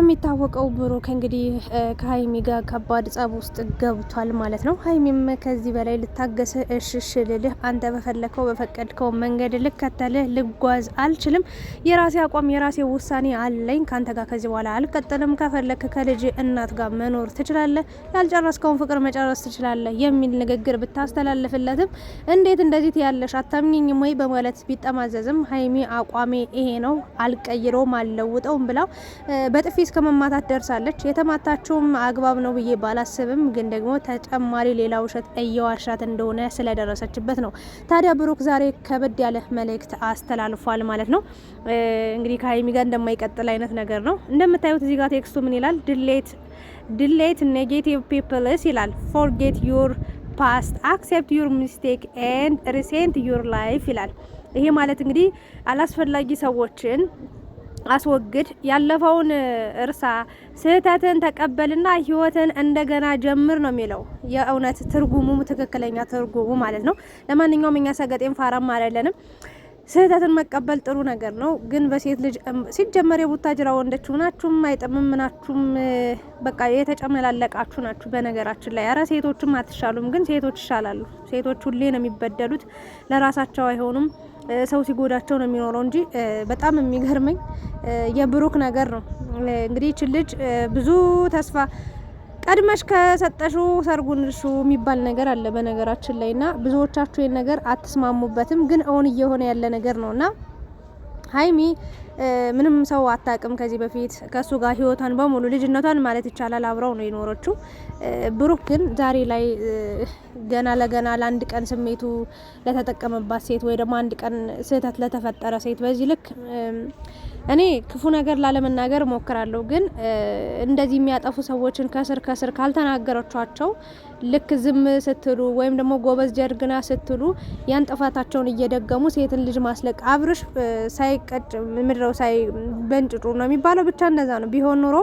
እንደሚታወቀው ብሩክ እንግዲህ ከሀይሚ ጋር ከባድ ጸብ ውስጥ ገብቷል ማለት ነው። ሀይሚም ከዚህ በላይ ልታገስ እሽሽ ልልህ አንተ በፈለከው በፈቀድከው መንገድ ልከተልህ ልጓዝ አልችልም። የራሴ አቋም የራሴ ውሳኔ አለኝ። ካንተ ጋር ከዚህ በኋላ አልቀጥልም። ከፈለክ ከልጅ እናት ጋር መኖር ትችላለህ፣ ያልጨረስከውን ፍቅር መጨረስ ትችላለህ የሚል ንግግር ብታስተላልፍለትም እንዴት እንደዚህ ያለሽ አታምኚኝም ወይ በማለት ቢጠማዘዝም ሀይሚ አቋሜ ይሄ ነው አልቀይረውም አልለውጠውም ብላ በጥፊ እስከ መማታት ደርሳለች። የተማታችውም አግባብ ነው ብዬ ባላስብም ግን ደግሞ ተጨማሪ ሌላ ውሸት እየዋሻት እንደሆነ ስለደረሰችበት ነው። ታዲያ ብሩክ ዛሬ ከበድ ያለ መልእክት አስተላልፏል ማለት ነው። እንግዲህ ከሀይሚ ጋር እንደማይቀጥል አይነት ነገር ነው። እንደምታዩት እዚህ ጋር ቴክስቱ ምን ይላል? ድሌት ኔጌቲቭ ፒፕልስ ይላል። ፎርጌት ዩር ፓስት አክሴፕት ዩር ሚስቴክ ኤንድ ሪሴንት ዩር ላይፍ ይላል። ይሄ ማለት እንግዲህ አላስፈላጊ ሰዎችን አስወግድ፣ ያለፈውን እርሳ፣ ስህተትን ተቀበልና ህይወትን እንደገና ጀምር ነው የሚለው የእውነት ትርጉሙ ትክክለኛ ትርጉሙ ማለት ነው። ለማንኛውም እኛ ሰገጤን ፋራም አይደለንም። ስህተትን መቀበል ጥሩ ነገር ነው። ግን በሴት ልጅ ሲጀመር የቡታጅራ ወንዶች ናችሁም አይጥምም ናችሁም በቃ የተጨመላለቃችሁ ናችሁ። በነገራችን ላይ አረ ሴቶችም አትሻሉም፣ ግን ሴቶች ይሻላሉ። ሴቶች ሁሌ ነው የሚበደሉት፣ ለራሳቸው አይሆኑም። ሰው ሲጎዳቸው ነው የሚኖረው እንጂ በጣም የሚገርመኝ የብሩክ ነገር ነው። እንግዲህ እቺ ልጅ ብዙ ተስፋ ቀድመሽ ከሰጠሹ ሰርጉን እርሹ የሚባል ነገር አለ በነገራችን ላይና ብዙዎቻችሁ ይሄን ነገር አትስማሙበትም፣ ግን አሁን እየሆነ ያለ ነገር ነውና ሀይሚ ምንም ሰው አታውቅም። ከዚህ በፊት ከሱ ጋር ህይወቷን በሙሉ ልጅነቷን ማለት ይቻላል አብረው ነው የኖረችው። ብሩክ ግን ዛሬ ላይ ገና ለገና ለአንድ ቀን ስሜቱ ለተጠቀመባት ሴት ወይ ደግሞ አንድ ቀን ስህተት ለተፈጠረ ሴት በዚህ ልክ እኔ ክፉ ነገር ላለመናገር ሞክራለሁ፣ ግን እንደዚህ የሚያጠፉ ሰዎችን ከስር ካልተናገረቻቸው ልክ ዝም ስትሉ ወይም ደግሞ ጎበዝ ጀርግና ስትሉ ያን ጥፋታቸውን እየደገሙ ሴትን ልጅ ማስለቅ አብርሽ ሳይቀጭ ምድረው ሳይ በእንጭጩ ነው የሚባለው። ብቻ እንደዛ ነው። ቢሆን ኑሮ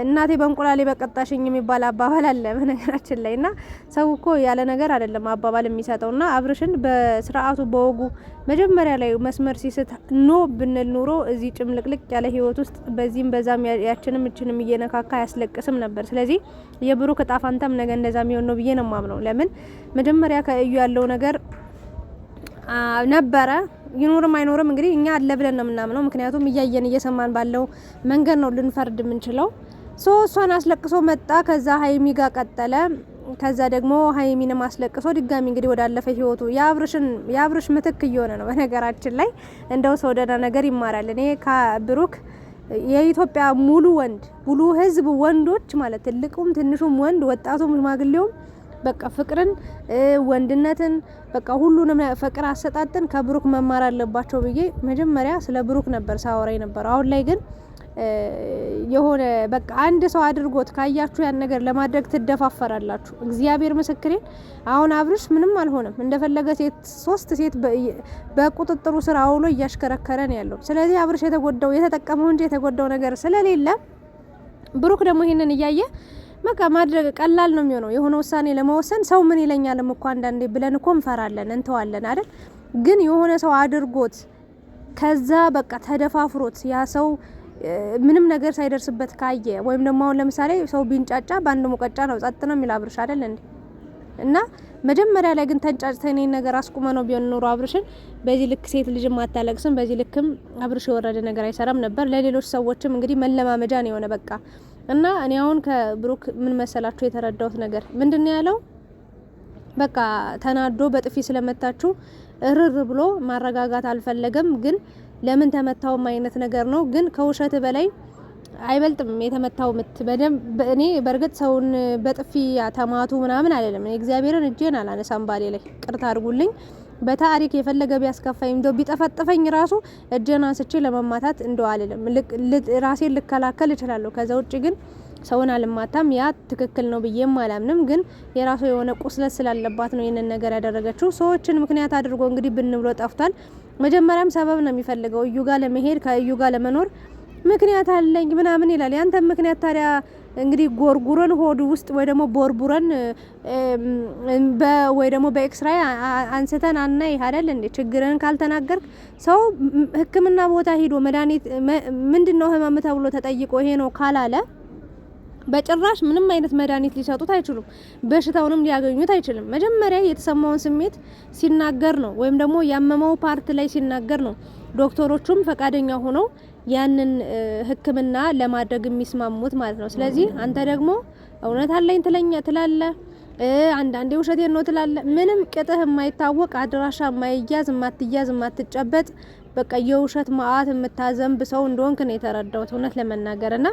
እናቴ በእንቁላሌ በቀጣሽኝ የሚባል አባባል አለ በነገራችን ላይ። እና ሰው እኮ ያለ ነገር አይደለም አባባል የሚሰጠውና አብርሽን በስርዓቱ በወጉ መጀመሪያ ላይ መስመር ሲስት ኖ ብንል ኑሮ እዚህ ጭምልቅልቅ ያለ ህይወት ውስጥ በዚህም በዛም ያችንም እችንም እየነካካ ያስለቅስም ነበር። ስለዚህ የብሩክ እጣ ፋንታም ነገ እንደዛ የሚሆን ነው ብዬ ነው የማምነው። ለምን መጀመሪያ ከእዩ ያለው ነገር ነበረ። ይኖርም አይኖርም እንግዲህ እኛ አለ ብለን ነው የምናምነው። ምክንያቱም እያየን እየሰማን ባለው መንገድ ነው ልንፈርድ የምንችለው። እሷን አስለቅሶ መጣ፣ ከዛ ሀይሚ ጋር ቀጠለ። ከዛ ደግሞ ሀይሚን አስለቅሶ ድጋሚ እንግዲህ ወዳለፈ ህይወቱ የአብርሽ ምትክ እየሆነ ነው። በነገራችን ላይ እንደው ሰው ደህና ነገር ይማራል። እኔ ከብሩክ የኢትዮጵያ ሙሉ ወንድ ሙሉ ህዝብ ወንዶች ማለት ትልቁም ትንሹም ወንድ ወጣቱም ሽማግሌውም በቃ ፍቅርን ወንድነትን በቃ ሁሉንም ፍቅር አሰጣጥን ከብሩክ መማር አለባቸው ብዬ መጀመሪያ ስለ ብሩክ ነበር ሳወራ ነበር። አሁን ላይ ግን የሆነ በቃ አንድ ሰው አድርጎት ካያችሁ ያን ነገር ለማድረግ ትደፋፈራላችሁ። እግዚአብሔር ምስክሬን። አሁን አብርሽ ምንም አልሆነም፣ እንደፈለገ ሶስት ሴት በቁጥጥሩ ስር አውሎ እያሽከረከረ ነው ያለው። ስለዚህ አብርሽ የተጠቀመው እንጂ የተጎዳው ነገር ስለሌለ ብሩክ ደግሞ ይሄንን እያየ በቃ ማድረግ ቀላል ነው የሚሆነው። የሆነ ውሳኔ ለመወሰን ሰው ምን ይለኛልም እኮ አንዳንዴ ብለን እኮ እንፈራለን እንተዋለን አይደል? ግን የሆነ ሰው አድርጎት ከዛ በቃ ተደፋፍሮት ያ ሰው ምንም ነገር ሳይደርስበት ካየ ወይም ደግሞ አሁን ለምሳሌ ሰው ቢንጫጫ በአንድ ሙቀጫ ነው ጸጥ ነው የሚል አብርሽ አይደል እንዴ? እና መጀመሪያ ላይ ግን ተንጫጭተን ይሄን ነገር አስቁመ ነው ቢሆን ኖሮ አብርሽን በዚህ ልክ ሴት ልጅ ማታለቅስም፣ በዚህ ልክም አብርሽ የወረደ ነገር አይሰራም ነበር። ለሌሎች ሰዎችም እንግዲህ መለማመጃ ነው የሆነ በቃ። እና እኔ አሁን ከብሩክ ምን መሰላችሁ የተረዳሁት ነገር ምንድነው ያለው? በቃ ተናዶ በጥፊ ስለመታችሁ እርር ብሎ ማረጋጋት አልፈለገም። ግን ለምን ተመታውም አይነት ነገር ነው። ግን ከውሸት በላይ አይበልጥም የተመታው ምት በደንብ። እኔ በርግጥ ሰውን በጥፊ ተማቱ ምናምን አይደለም። እኔ እግዚአብሔርን እጄን አላነሳም ባሌ ላይ ቅርታ አድርጉልኝ። በታሪክ የፈለገ ቢያስከፋኝ እንደው ቢጠፈጥፈኝ ራሱ እጄን አንስቼ ለመማታት እንደው አልልም። ራሴን ልከላከል እችላለሁ። ከዛ ውጪ ግን ሰውን አልማታም። ያ ትክክል ነው ብዬም አላምንም። ግን የራሱ የሆነ ቁስለት ስላለባት ነው ይሄንን ነገር ያደረገችው። ሰዎችን ምክንያት አድርጎ እንግዲህ ብን ብሎ ጠፍቷል። መጀመሪያም ሰበብ ነው የሚፈልገው እዩ ጋር ለመሄድ ከእዩ ጋር ለመኖር ምክንያት አለኝ ምናምን ይላል። ያንተ ምክንያት ታዲያ እንግዲህ ጎርጉረን ሆዱ ውስጥ ወይ ደግሞ ቦርቡረን ወይ ደግሞ በኤክስራይ አንስተን አናይ አይደል እንዴ? ችግርን ካልተናገርክ ሰው ሕክምና ቦታ ሄዶ መድኃኒት ምንድነው ህመም ተብሎ ተጠይቆ ይሄ ነው ካላለ በጭራሽ ምንም አይነት መድኃኒት ሊሰጡት አይችሉም። በሽታውንም ሊያገኙት አይችልም። መጀመሪያ የተሰማውን ስሜት ሲናገር ነው ወይም ደግሞ ያመመው ፓርት ላይ ሲናገር ነው ዶክተሮቹም ፈቃደኛ ሆነው ያንን ህክምና ለማድረግ የሚስማሙት ማለት ነው። ስለዚህ አንተ ደግሞ እውነት አለኝ ትላለህ፣ አንዳንዴ ውሸቴን ነው ትላለህ። ምንም ቅጥህ የማይታወቅ አድራሻ የማይያዝ የማትጨበጥ በቃ የውሸት ማአት የምታዘንብ ሰው እንደሆንክ ነው የተረዳሁት እውነት ለመናገርና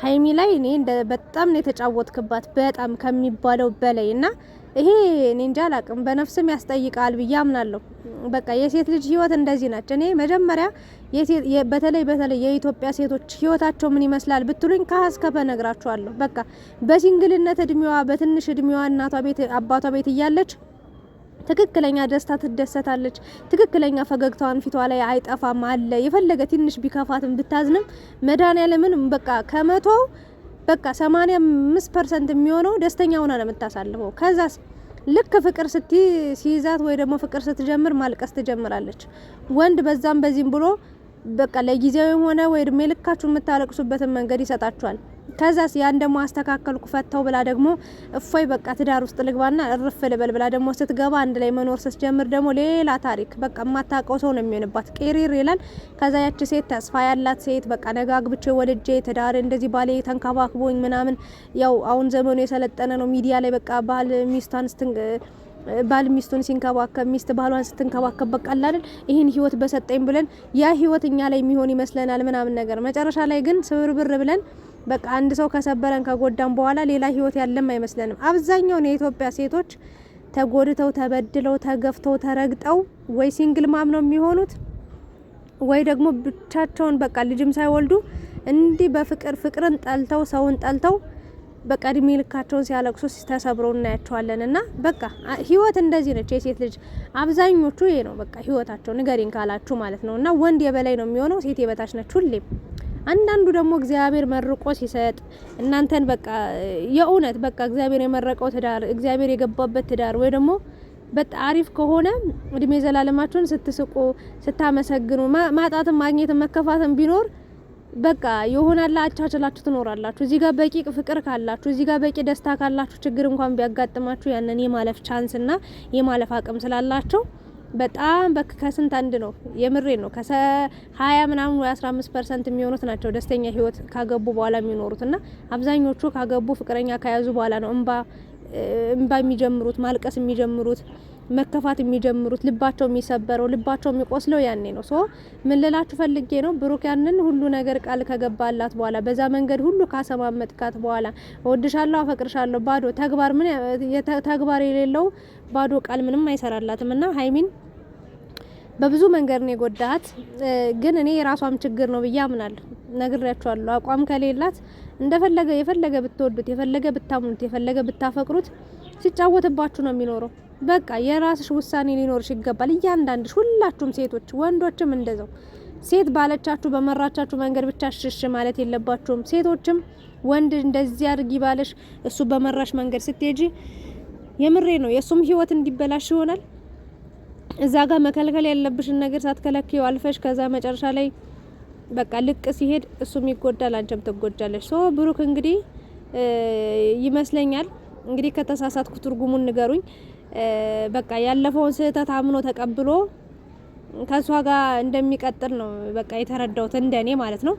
ሀይሚ ላይ እኔ በጣም ነው የተጫወትክባት በጣም ከሚባለው በላይ እና ይሄ እኔ እንጃ አላቅም በነፍስም ያስጠይቃል ብዬ አምናለሁ። በቃ የሴት ልጅ ህይወት እንደዚህ ናት። እኔ መጀመሪያ በተለይ የኢትዮጵያ ሴቶች ህይወታቸው ምን ይመስላል ብትሉኝ ከሀስከፈ ነግራችኋለሁ። በቃ በሲንግልነት እድሜዋ በትንሽ እድሜዋ እናቷ ቤት አባቷ ቤት እያለች ትክክለኛ ደስታ ትደሰታለች። ትክክለኛ ፈገግታዋን ፊቷ ላይ አይጠፋም አለ። የፈለገ ትንሽ ቢከፋትም ብታዝንም መድኃኒዓለምን በቃ ከመቶ በቃ 85% የሚሆነው ደስተኛ ሆና ነው የምታሳልፈው። ከዛስ ልክ ፍቅር ሲይዛት ወይ ደግሞ ፍቅር ስትጀምር ማልቀስ ትጀምራለች። ወንድ በዛም በዚህም ብሎ በቃ ለጊዜው ሆነ ወይ እድሜ ልካችሁ የምታለቅሱበትን መንገድ ይሰጣችኋል። ከዛስ ያን ደግሞ አስተካከልኩ ፈተው ብላ ደግሞ እፎይ በቃ ትዳር ውስጥ ልግባና እርፍ ልበል ብላ ደግሞ ስትገባ አንድ ላይ መኖር ስትጀምር ደግሞ ሌላ ታሪክ በቃ የማታውቀው ሰው ነው የሚሆንባት። ቅሪር ይላል። ከዛ ያቺ ሴት ተስፋ ያላት ሴት በቃ ነጋግብቼ ወልጄ ትዳር እንደዚህ ባሌ ተንከባክቦኝ ምናምን ያው አሁን ዘመኑ የሰለጠነ ነው። ሚዲያ ላይ በቃ ባል ሚስቱን ሲንከባከብ ሚስት ባሏን ስትንከባከብ በቃ አይደል ይሄን ህይወት በሰጠኝ ብለን ያ ህይወት እኛ ላይ የሚሆን ይመስለናል ምናምን ነገር መጨረሻ ላይ ግን ስብርብር ብለን በቃ አንድ ሰው ከሰበረን ከጎዳን በኋላ ሌላ ህይወት ያለም አይመስለንም። አብዛኛው የኢትዮጵያ ሴቶች ተጎድተው ተበድለው ተገፍተው ተረግጠው ወይ ሲንግል ማም ነው የሚሆኑት ወይ ደግሞ ብቻቸውን በቃ ልጅም ሳይወልዱ እንዲህ ፍቅርን ጠልተው ሰውን ጠልተው በቃ እድሜ ልካቸውን ሲያለቅሱ ተሰብረው እናያቸዋለን። እና በቃ ህይወት እንደዚህ ነች የሴት ልጅ አብዛኞቹ ይሄ ነው በቃ ህይወታቸው ንገሪን ካላችሁ ማለት ነው። እና ወንድ የበላይ ነው የሚሆነው፣ ሴት የበታች ነች ሁሌም። አንዳንዱ ደግሞ እግዚአብሔር መርቆ ሲሰጥ እናንተን በቃ የእውነት በቃ እግዚአብሔር የመረቀው ትዳር እግዚአብሔር የገባበት ትዳር ወይ ደግሞ በጣም አሪፍ ከሆነ እድሜ ዘላለማችሁን ስትስቁ ስታመሰግኑ ማጣትም ማግኘትም መከፋትም ቢኖር በቃ ይሆናል አቻችላችሁ ትኖራላችሁ። እዚህ ጋር በቂ ፍቅር ካላችሁ እዚህ ጋር በቂ ደስታ ካላችሁ ችግር እንኳን ቢያጋጥማችሁ ያንን የማለፍ ቻንስ እና የማለፍ አቅም ስላላቸው በጣም ከስንት አንድ ነው የምሬ ነው ከ20 ምናምን ወይ 15% የሚሆኑት ናቸው ደስተኛ ህይወት ካገቡ በኋላ የሚኖሩትና አብዛኞቹ ካገቡ ፍቅረኛ ከያዙ በኋላ ነው እንባ የሚጀምሩት ማልቀስ የሚጀምሩት መከፋት የሚጀምሩት ልባቸው የሚሰበረው ልባቸው የሚቆስለው ያኔ ነው። ሶ ምን ልላችሁ ፈልጌ ነው ብሩክ ያንን ሁሉ ነገር ቃል ከገባላት በኋላ በዛ መንገድ ሁሉ ካሰማመጥካት በኋላ እወድሻለሁ አፈቅርሻለሁ ባዶ ተግባር የሌለው ባዶ ቃል ምንም አይሰራላትም። እና ሀይሚን በብዙ መንገድ ነው የጎዳት። ግን እኔ የራሷም ችግር ነው ብዬ አምናለሁ። ነግሬያችኋለሁ። አቋም ከሌላት የፈለገ ብትወዱት የፈለገ ብታምኑት የፈለገ ብታፈቅሩት ሲጫወትባችሁ ነው የሚኖረው። በቃ የራስሽ ውሳኔ ሊኖርሽ ይገባል። እያንዳንድሽ ሁላችሁም ሴቶች ወንዶችም እንደዛው ሴት ባለቻችሁ በመራቻችሁ መንገድ ብቻ ሽሽ ማለት የለባችሁም። ሴቶችም ወንድ እንደዚህ አድርጊ ባለሽ እሱ በመራሽ መንገድ ስትሄጂ የምሬ ነው የሱም ህይወት እንዲበላሽ ይሆናል። እዛ ጋር መከልከል ያለብሽን ነገር ሳትከለክዩ አልፈሽ ከዛ መጨረሻ ላይ በቃ ልቅ ሲሄድ እሱም ይጎዳል አንቺም ትጎጃለሽ። ሶ ብሩክ እንግዲህ ይመስለኛል እንግዲህ ከተሳሳትኩ ትርጉሙን ንገሩኝ። በቃ ያለፈውን ስህተት አምኖ ተቀብሎ ከሷ ጋር እንደሚቀጥል ነው በቃ የተረዳሁት እንደኔ ማለት ነው።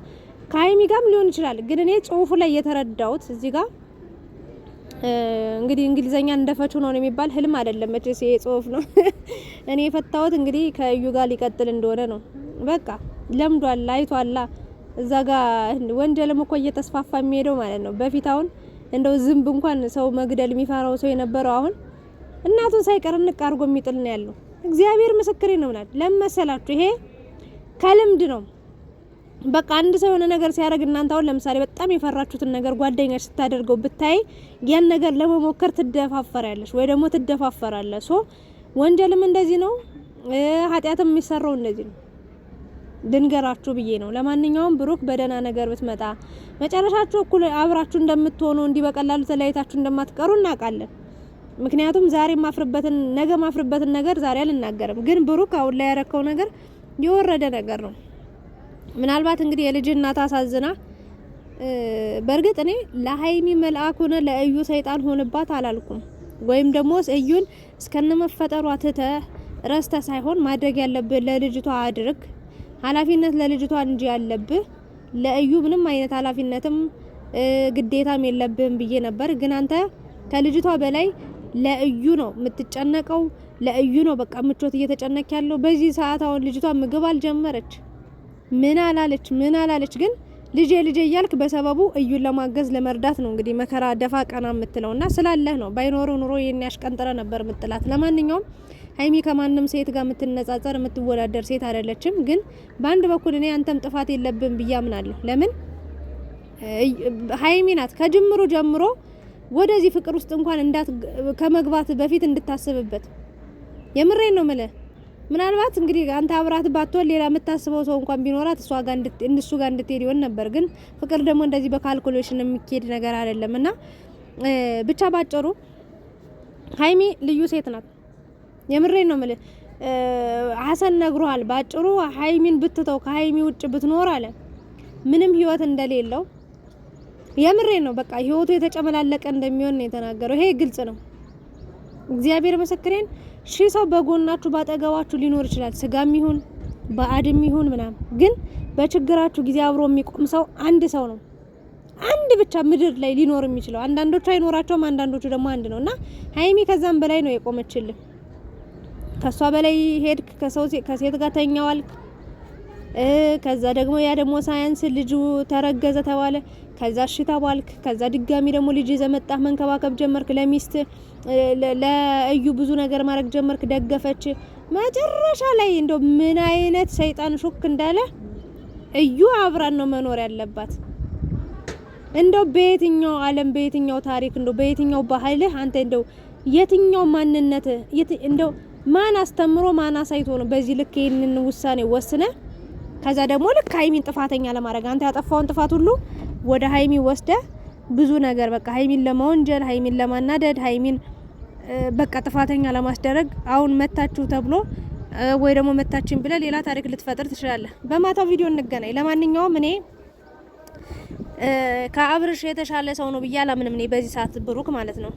ከሀይሚ ጋርም ሊሆን ይችላል ግን እኔ ጽሁፉ ላይ የተረዳሁት እዚህ ጋር እንግዲህ እንግሊዘኛ እንደፈቹ ነው የሚባል ህልም አይደለም መቼስ ይሄ ጽሁፍ ነው። እኔ የፈታሁት እንግዲህ ከእዩ ጋር ሊቀጥል እንደሆነ ነው። በቃ ለምዷል አይቷላ። እዛ ጋር ወንጀልም እኮ እየተስፋፋ የሚሄደው ማለት ነው። በፊት አሁን እንደው ዝንብ እንኳን ሰው መግደል የሚፈራው ሰው የነበረው አሁን እናቱን ሳይቀር ንቅ አድርጎ የሚጥል ነው ያለው። እግዚአብሔር ምስክሬ ነው ማለት ለምሳሌላችሁ ይሄ ከልምድ ነው። በቃ አንድ ሰው የሆነ ነገር ሲያደርግ እናንተ አሁን ለምሳሌ በጣም የፈራችሁትን ነገር ጓደኛሽ ስታደርገው ብታይ ያን ነገር ለመሞከር ትደፋፈራለሽ ወይ ደግሞ ትደፋፈራለሽ። ሶ ወንጀልም እንደዚህ ነው፣ ኃጢያትም የሚሰራው እንደዚህ ነው። ድንገራችሁ ብዬ ነው። ለማንኛውም ብሩክ በደህና ነገር ብትመጣ መጨረሻችሁ እኩል አብራችሁ እንደምትሆኑ እንዲህ በቀላሉ ተለያይታችሁ እንደማትቀሩ እናውቃለን። ምክንያቱም ዛሬ ማፍርበትን ነገ ማፍርበትን ነገር ዛሬ አልናገርም። ግን ብሩክ አሁን ላይ ያረከው ነገር የወረደ ነገር ነው። ምናልባት እንግዲህ የልጅ እናት አሳዝና በእርግጥ እኔ ለሀይሚ መልአክ ሆነ ለእዩ ሰይጣን ሆነባት አላልኩም። ወይም ደግሞ እዩን እስከነመፈጠሯ ትተ ረስተ ሳይሆን ማድረግ ያለብህ ለልጅቷ አድርግ። ኃላፊነት ለልጅቷ እንጂ ያለብህ ለእዩ ምንም አይነት ኃላፊነትም ግዴታም የለብህም ብዬ ነበር። ግን አንተ ከልጅቷ በላይ ለእዩ ነው የምትጨነቀው። ለእዩ ነው በቃ ምቾት እየተጨነክ ያለው በዚህ ሰዓት። አሁን ልጅቷ ምግብ አልጀመረች ምን አላለች ግን ልጄ እያልክ በሰበቡ እዩን ለማገዝ ለመርዳት ነው እንግዲህ መከራ ደፋ ቀና የምትለውና ስላለህ ነው። ባይኖሩ ኑሮ የሚያሽቀንጥረ ነበር ምጥላት። ለማንኛውም ሀይሚ ከማንም ሴት ጋር የምትነጻጸር የምትወዳደር ሴት አይደለችም። ግን በአንድ በኩል እኔ አንተም ጥፋት የለብን ብዬ አምናለሁ። ለምን ሀይሚ ናት ከጅምሩ ጀምሮ ወደዚህ ፍቅር ውስጥ እንኳን ከመግባት በፊት እንድታስብበት የምሬን ነው ማለት። ምናልባት እንግዲህ አንተ አብራት ባትወል ሌላ የምታስበው ሰው እንኳን ቢኖራት እሱ ጋር እንድትሄድ ይሆን ነበር። ግን ፍቅር ደግሞ እንደዚህ በካልኩሌሽን የሚኬድ ነገር አይደለምና ብቻ ባጭሩ ሀይሚ ልዩ ሴት ናት። የምሬን ነው ማለት ሀሰን ነግሯል። ባጭሩ ሀይሚን ብትተው ከሀይሚ ውጭ ብትኖር አለ ምንም ህይወት እንደሌለው የምሬን ነው። በቃ ህይወቱ የተጨመላለቀ እንደሚሆን ነው የተናገረው። ይሄ ግልጽ ነው። እግዚአብሔር ምስክሬን ሺህ ሰው በጎናችሁ ባጠገባችሁ ሊኖር ይችላል። ስጋም ይሁን ባዕድም ይሁን ምናምን፣ ግን በችግራችሁ ጊዜ አብሮ የሚቆም ሰው አንድ ሰው ነው። አንድ ብቻ ምድር ላይ ሊኖር የሚችለው። አንዳንዶቹ አይኖራቸውም፣ አንዳንዶቹ ደግሞ አንድ ነውና ሀይሚ ከዛም በላይ ነው የቆመችልህ። ከሷ በላይ ሄድክ፣ ከሴት ጋር ተኛዋልክ። ከዛ ደግሞ ያ ደግሞ ሳይንስ ልጁ ተረገዘ ተባለ። ከዛ እሺ ተባልክ። ከዛ ድጋሚ ደግሞ ልጅ ዘመጣህ መንከባከብ ጀመርክ። ለሚስት ለእዩ ብዙ ነገር ማድረግ ጀመርክ። ደገፈች። መጨረሻ ላይ እንደው ምን አይነት ሰይጣን ሹክ እንዳለ እዩ አብራን ነው መኖር ያለባት። እንደው በየትኛው ዓለም በየትኛው ታሪክ እንደው በየትኛው ባህልህ አንተ እንደው የትኛው ማንነት እንደው ማን አስተምሮ ማን አሳይቶ ነው በዚህ ልክ ይሄንን ውሳኔ ወስነ ከዛ ደግሞ ልክ ሀይሚን ጥፋተኛ ለማድረግ አንተ ያጠፋውን ጥፋት ሁሉ ወደ ሀይሚ ወስደ ብዙ ነገር በቃ ሀይሚን ለመወንጀል፣ ሀይሚን ለማናደድ፣ ሀይሚን በቃ ጥፋተኛ ለማስደረግ አሁን መታችሁ ተብሎ ወይ ደግሞ መታችን ብለ ሌላ ታሪክ ልትፈጥር ትችላለህ። በማታው ቪዲዮ እንገናኝ። ለማንኛውም እኔ ከአብርሽ የተሻለ ሰው ነው ብዬ አላምንም። እኔ በዚህ ሰዓት ብሩክ ማለት ነው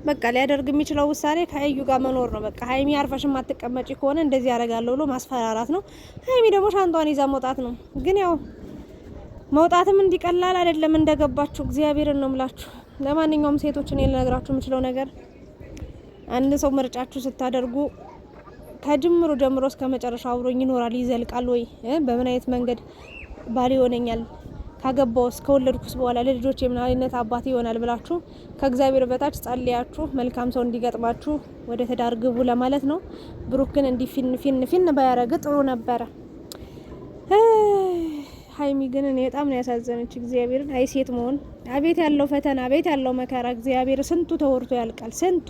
በቃ ሊያደርግ የሚችለው ውሳኔ ከእዩ ጋር መኖር ነው። በቃ ሀይሚ አርፈሽም አትቀመጪ ከሆነ እንደዚህ ያደርጋለሁ ብሎ ማስፈራራት ነው። ሀይሚ ደግሞ ሻንጧን ይዛ መውጣት ነው። ግን ያው መውጣትም እንዲቀላል አይደለም እንደገባችሁ። እግዚአብሔርን ነው ምላችሁ። ለማንኛውም ሴቶች እኔ ልነግራችሁ የምችለው ነገር አንድ ሰው ምርጫችሁ ስታደርጉ ከጅምሩ ጀምሮ እስከ መጨረሻው አብሮኝ ይኖራል ይዘልቃል ወይ በምን አይነት መንገድ ባል ይሆነኛል ካገባውስ ከወለድኩስ በኋላ ለልጆች የምን አይነት አባት ይሆናል ብላችሁ ከእግዚአብሔር በታች ጸልያችሁ መልካም ሰው እንዲገጥማችሁ ወደ ትዳር ግቡ ለማለት ነው። ብሩክ ግን ፊን ባያረግ ጥሩ ነበረ። ሀይሚ ግን እኔ በጣም ነው ያሳዘነች። እግዚአብሔርን አይ ሴት መሆን አቤት ያለው ፈተና፣ አቤት ያለው መከራ። እግዚአብሔር ስንቱ ተወርቶ ያልቃል ስንቱ